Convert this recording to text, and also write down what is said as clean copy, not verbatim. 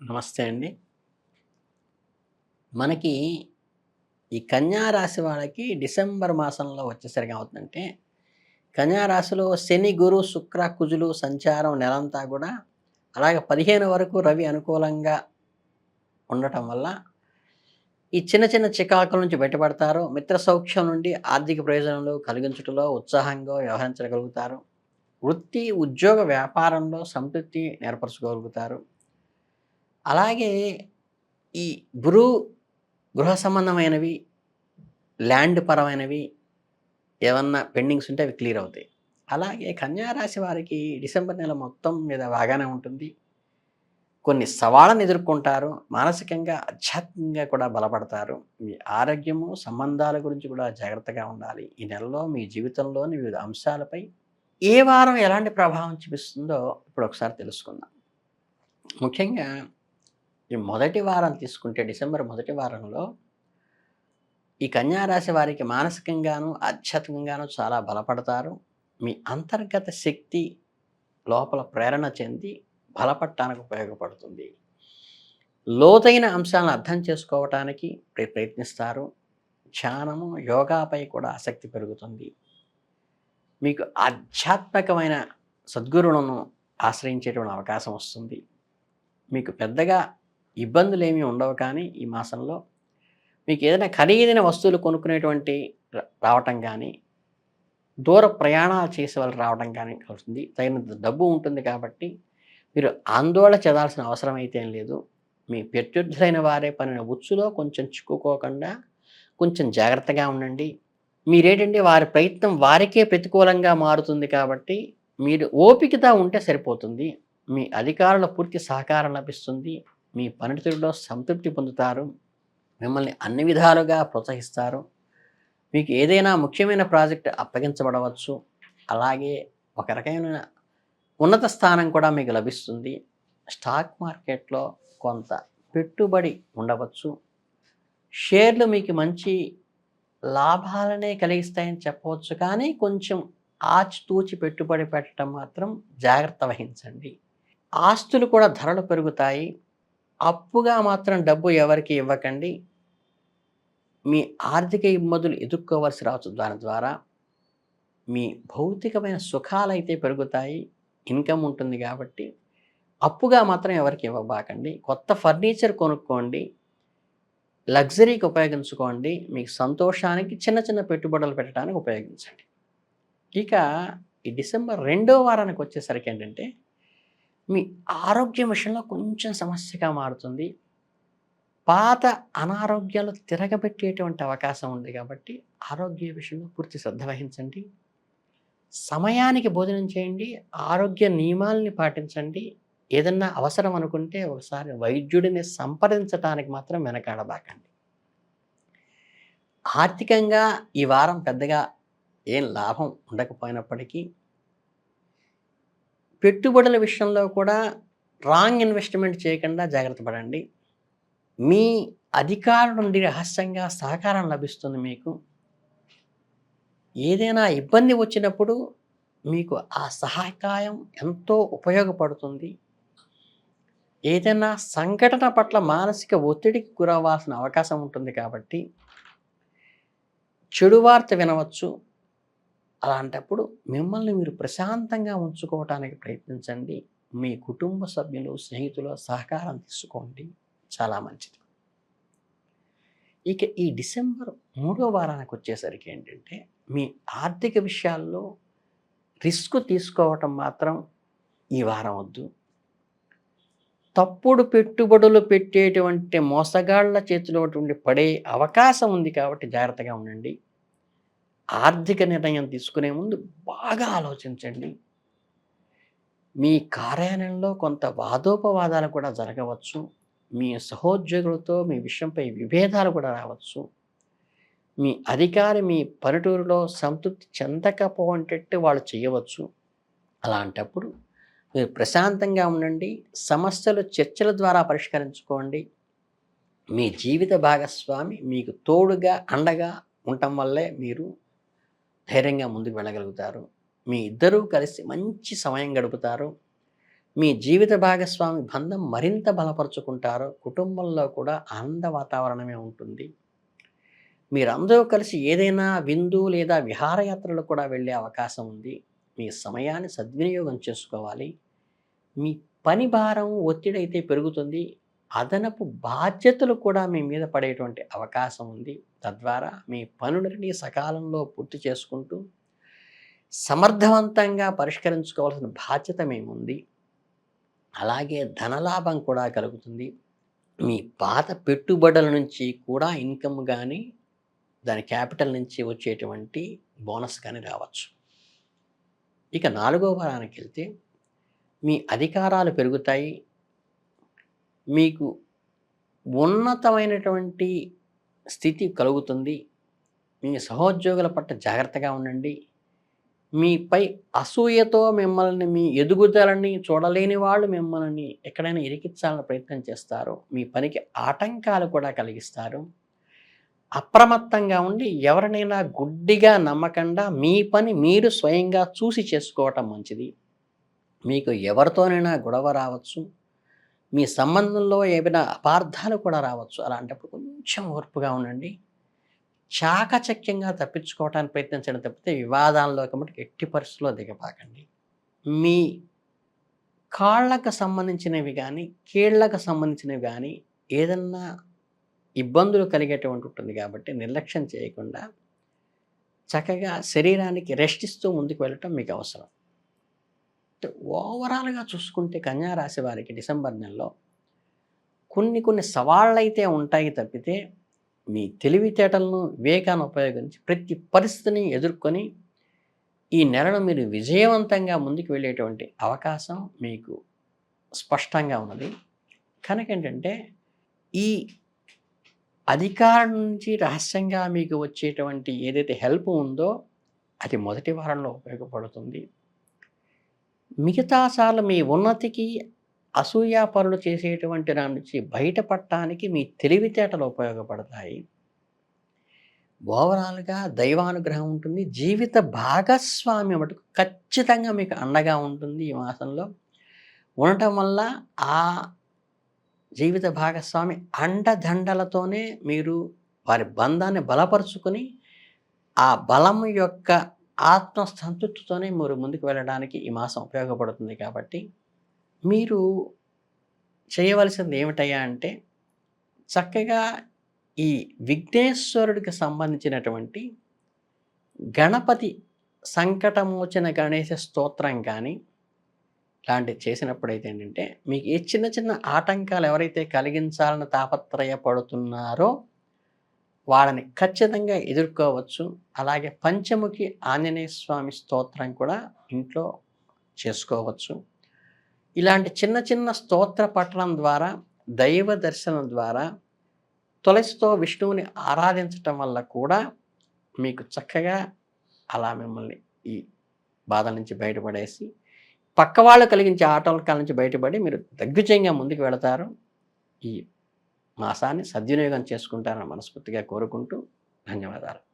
నమస్తే అండి. మనకి ఈ కన్యా రాశి వాళ్ళకి డిసెంబర్ మాసంలో వచ్చేసరికి ఏమవుతుందంటే, కన్యా రాశిలో శని, గురు, శుక్ర, కుజులు సంచారం నెలంతా గూడా అలాగే 15 వరకు రవి అనుకూలంగా ఉండటం వల్ల, ఈ చిన్న చిన్న చికాకుల నుంచి బయటపడతారు. మిత్ర సౌఖ్యం నుండి ఆర్థిక ప్రయోజనాలు కలిగించుటలో ఉత్సాహంగా వ్యవహరించగలుగుతారు. వృత్తి, ఉద్యోగ, వ్యాపారంలో సంతృప్తి ఏర్పరచుకోగలుగుతారు. అలాగే ఈ గురు గృహ సంబంధమైనవి, ల్యాండ్ పరమైనవి ఏమన్నా పెండింగ్స్ ఉంటే అవి క్లియర్ అవుతాయి. అలాగే కన్యా రాశి వారికి డిసెంబర్ నెల మొత్తం మీద బాగానే ఉంటుంది. కొన్ని సవాళ్ళను ఎదుర్కొంటారు. మానసికంగా, ఆధ్యాత్మికంగా కూడా బలపడతారు. మీ ఆరోగ్యము, సంబంధాల గురించి కూడా జాగ్రత్తగా ఉండాలి. ఈ నెలలో మీ జీవితంలోని వివిధ అంశాలపై ఏ వారం ఎలాంటి ప్రభావం చూపిస్తుందో ఇప్పుడు ఒకసారి తెలుసుకుందాం. ముఖ్యంగా ఈ మొదటి వారం తీసుకుంటే డిసెంబర్ మొదటి వారంలో ఈ కన్యా రాశి వారికి మానసికంగాను, ఆధ్యాత్మికంగాను చాలా బలపడతారు. మీ అంతర్గత శక్తి లోపల ప్రేరణ చెంది బలపడటానికి ఉపయోగపడుతుంది. లోతైన అంశాలను అర్థం చేసుకోవటానికి ప్రయత్నిస్తారు. ధ్యానము, యోగాపై కూడా ఆసక్తి పెరుగుతుంది. మీకు ఆధ్యాత్మికమైన సద్గురువులను ఆశ్రయించేటువంటి అవకాశం వస్తుంది. మీకు పెద్దగా ఇబ్బందులేమీ ఉండవు, కానీ ఈ మాసంలో మీకు ఏదైనా ఖరీదైన వస్తువులు కొనుక్కునేటువంటి రావటం కానీ, దూర ప్రయాణాలు చేసే వాళ్ళు రావడం కానీ అవుతుంది. తగినంత డబ్బు ఉంటుంది కాబట్టి మీరు ఆందోళన చెందాల్సిన అవసరం అయితే ఏం లేదు. మీ ప్రత్యర్థులైన వారే పనిన ఉచ్చులో కొంచెం చిక్కుకోకుండా కొంచెం జాగ్రత్తగా ఉండండి. మీరేంటంటే వారి ప్రయత్నం వారికే ప్రతికూలంగా మారుతుంది కాబట్టి మీరు ఓపికతో ఉంటే సరిపోతుంది. మీ అధికారుల పూర్తి సహకారం లభిస్తుంది. మీ పనితీరులో సంతృప్తి పొందుతారు. మిమ్మల్ని అన్ని విధాలుగా ప్రోత్సహిస్తారు. మీకు ఏదైనా ముఖ్యమైన ప్రాజెక్ట్ అప్పగించబడవచ్చు. అలాగే ఒక రకమైన ఉన్నత స్థానం కూడా మీకు లభిస్తుంది. స్టాక్ మార్కెట్‌లో కొంత పెట్టుబడి ఉండవచ్చు. షేర్లు మీకు మంచి లాభాలనే కలిగిస్తాయని చెప్పవచ్చు, కానీ కొంచెం ఆచితూచి పెట్టుబడి పెట్టడం మాత్రం జాగ్రత్త వహించండి. ఆస్తులు కూడా ధరలు పెరుగుతాయి. అప్పుగా మాత్రం డబ్బు ఎవరికీ ఇవ్వకండి. మీ ఆర్థిక ఇబ్బందులు ఎదుర్కోవాల్సి రావచ్చు. దాని ద్వారా మీ భౌతికమైన సుఖాలైతే పెరుగుతాయి. ఇన్‌కమ్ ఉంటుంది కాబట్టి అప్పుగా మాత్రం ఎవరికీ ఇవ్వబాకండి. కొత్త ఫర్నిచర్ కొనుక్కోండి. లగ్జరీకి ఉపయోగించుకోండి. మీకు సంతోషానికి చిన్న చిన్న పెట్టుబడులు పెట్టడానికి ఉపయోగించండి. ఇక ఈ డిసెంబర్ రెండో వారానికి వచ్చేసరికి ఏంటంటే, మీ ఆరోగ్యం విషయంలో కొంచెం సమస్యగా మారుతుంది. పాత అనారోగ్యాలు తిరగబెట్టేటువంటి అవకాశం ఉంది కాబట్టి ఆరోగ్య విషయంలో పూర్తి శ్రద్ధ వహించండి. సమయానికి భోజనం చేయండి. ఆరోగ్య నియమాల్ని పాటించండి. ఏదన్నా అవసరం అనుకుంటే ఒకసారి వైద్యుడిని సంప్రదించటానికి మాత్రం వెనకాడబాకండి. ఆర్థికంగా ఈ వారం పెద్దగా ఏం లాభం ఉండకపోయినప్పటికీ, పెట్టుబడుల విషయంలో కూడా రాంగ్ ఇన్వెస్ట్‌మెంట్ చేయకుండా జాగ్రత్త పడండి. మీ అధికారుల నుండి రహస్యంగా సహకారం లభిస్తుంది మీకు. ఏదైనా ఇబ్బంది వచ్చినప్పుడు మీకు ఆ సహాయకాయం ఎంతో ఉపయోగపడుతుంది. ఏదైనా సంఘటన పట్ల మానసిక ఒత్తిడికి గురవ్వాల్సిన అవకాశం ఉంటుంది కాబట్టి, చెడు వార్త వినవచ్చు. అలాంటప్పుడు మిమ్మల్ని మీరు ప్రశాంతంగా ఉంచుకోవటానికి ప్రయత్నించండి. మీ కుటుంబ సభ్యులు, స్నేహితుల సహకారం తీసుకోండి. చాలా మంచిది. ఇక ఈ డిసెంబర్ మూడో వారానికి వచ్చేసరికి ఏంటంటే, మీ ఆర్థిక విషయాల్లో రిస్క్ తీసుకోవటం మాత్రం ఈ వారం వద్దు. తప్పుడు పెట్టుబడులు పెట్టేటువంటి మోసగాళ్ళ చేతిలో పడే అవకాశం ఉంది కాబట్టి జాగ్రత్తగా ఉండండి. ఆర్థిక నిర్ణయం తీసుకునే ముందు బాగా ఆలోచించండి. మీ కార్యాలయంలో కొంత వాదోపవాదాలు కూడా జరగవచ్చు. మీ సహోద్యోగులతో మీ విషయంపై విభేదాలు కూడా రావచ్చు. మీ అధికారి మీ పనితీరులో సంతృప్తి చెందకపోయేటట్టు వాళ్ళు చేయవచ్చు. అలాంటప్పుడు మీరు ప్రశాంతంగా ఉండండి. సమస్యలు చర్చల ద్వారా పరిష్కరించుకోండి. మీ జీవిత భాగస్వామి మీకు తోడుగా, అండగా ఉండటం వల్లే మీరు ధైర్యంగా ముందుకు వెళ్ళగలుగుతారు. మీ ఇద్దరూ కలిసి మంచి సమయం గడుపుతారు. మీ జీవిత భాగస్వామి బంధం మరింత బలపరుచుకుంటారు. కుటుంబంలో కూడా ఆనంద వాతావరణమే ఉంటుంది. మీరందరూ కలిసి ఏదైనా విందు లేదా విహారయాత్రలు కూడా వెళ్ళే అవకాశం ఉంది. మీ సమయాన్ని సద్వినియోగం చేసుకోవాలి. మీ పని భారం, ఒత్తిడైతే పెరుగుతుంది. అదనపు బాధ్యతలు కూడా మీ మీద పడేటువంటి అవకాశం ఉంది. తద్వారా మీ పనులన్నీ సకాలంలో పూర్తి చేసుకుంటూ సమర్థవంతంగా పరిష్కరించుకోవాల్సిన బాధ్యత మేముంది. అలాగే ధనలాభం కూడా కలుగుతుంది. మీ పాత పెట్టుబడుల నుంచి కూడా ఇన్‌కమ్ గానీ, దాని క్యాపిటల్ నుంచి వచ్చేటువంటి బోనస్ కానీ రావచ్చు. ఇక నాలుగో వారానికెళ్తే మీ అధికారాలు పెరుగుతాయి. మీకు ఉన్నతమైనటువంటి స్థితి కలుగుతుంది. మీ సహోద్యోగుల పట్ల జాగ్రత్తగా ఉండండి. మీపై అసూయతో మిమ్మల్ని మీ ఎదుగుదలని చూడలేని వాళ్ళు మిమ్మల్ని ఎక్కడైనా ఇరికించాలని ప్రయత్నం చేస్తారు. మీ పనికి ఆటంకాలు కూడా కలిగిస్తారు. అప్రమత్తంగా ఉండి ఎవరినైనా గుడ్డిగా నమ్మకండా మీ పని మీరు స్వయంగా చూసి చేసుకోవటం మంచిది. మీకు ఎవరితోనైనా గొడవ రావచ్చు. మీ సంబంధంలో ఏమైనా అపార్థాలు కూడా రావచ్చు. అలాంటప్పుడు కొంచెం ఓర్పుగా ఉండండి. చాకచక్యంగా తప్పించుకోవటానికి ప్రయత్నించడం తప్పితే వివాదాల్లోకి మటుకు ఎట్టి పరిస్థితుల్లో దిగబాకండి. మీ కాళ్ళకు సంబంధించినవి గానీ, కీళ్ళకు సంబంధించినవి గానీ ఏదన్నా ఇబ్బందులు కలిగేటువంటి ఉంటుంది కాబట్టి నిర్లక్ష్యం చేయకుండా చక్కగా శరీరానికి రెస్ట్ ఇస్తూ ముందుకు వెళ్ళటం మీకు అవసరం. ఓవరాల్‌గా చూసుకుంటే కన్యా రాశి వారికి డిసెంబర్ నెలలో కొన్ని సవాళ్ళైతే ఉంటాయి తప్పితే, మీ తెలివితేటలను, వివేకాన్ని ఉపయోగించి ప్రతి పరిస్థితిని ఎదుర్కొని, ఈ నెలను మీరు విజయవంతంగా ముందుకు వెళ్ళేటువంటి అవకాశం మీకు స్పష్టంగా ఉన్నది. కనుకేంటంటే, ఈ అధికారం నుంచి రహస్యంగా మీకు వచ్చేటువంటి ఏదైతే హెల్ప్ ఉందో, అది మొదటి వారంలో ఉపయోగపడుతుంది. మిగతా సార్లు మీ ఉన్నతికి అసూయాపరులు చేసేటువంటి దాని నుంచి బయటపడటానికి మీ తెలివితేటలు ఉపయోగపడతాయి. ఓవరాల్‌గా దైవానుగ్రహం ఉంటుంది. జీవిత భాగస్వామి మటుకు ఖచ్చితంగా మీకు అండగా ఉంటుంది ఈ మాసంలో. ఉండటం వల్ల ఆ జీవిత భాగస్వామి అండదండలతోనే మీరు వారి బంధాన్ని బలపరుచుకొని, ఆ బలం యొక్క ఆత్మసంతృప్తితోనే మీరు ముందుకు వెళ్ళడానికి ఈ మాసం ఉపయోగపడుతుంది కాబట్టి, మీరు చేయవలసింది ఏమిటయ్యా అంటే, చక్కగా ఈ విఘ్నేశ్వరుడికి సంబంధించినటువంటి గణపతి సంకటమోచన గణేశ స్తోత్రం కానీ, ఇలాంటివి చేసినప్పుడైతే ఏంటంటే, మీకు ఏ చిన్న ఆటంకాలు ఎవరైతే కలిగించాలని తాపత్రయపడుతున్నారో, వాళ్ళని ఖచ్చితంగా ఎదుర్కోవచ్చు. అలాగే పంచముఖి ఆంజనేయ స్వామి స్తోత్రం కూడా ఇంట్లో చేసుకోవచ్చు. ఇలాంటి చిన్న స్తోత్ర పఠనం ద్వారా, దైవ దర్శనం ద్వారా, తులసితో విష్ణువుని ఆరాధించటం వల్ల కూడా మీకు చక్కగా అలా మిమ్మల్ని ఈ బాధల నుంచి బయటపడేసి, పక్క వాళ్ళు కలిగించే ఆటంకాల నుంచి బయటపడి మీరు దిగ్విజయంగా ముందుకు వెళతారు. ఈ మాసాన్ని సద్వినియోగం చేసుకుంటారని మనస్ఫూర్తిగా కోరుకుంటూ ధన్యవాదాలు.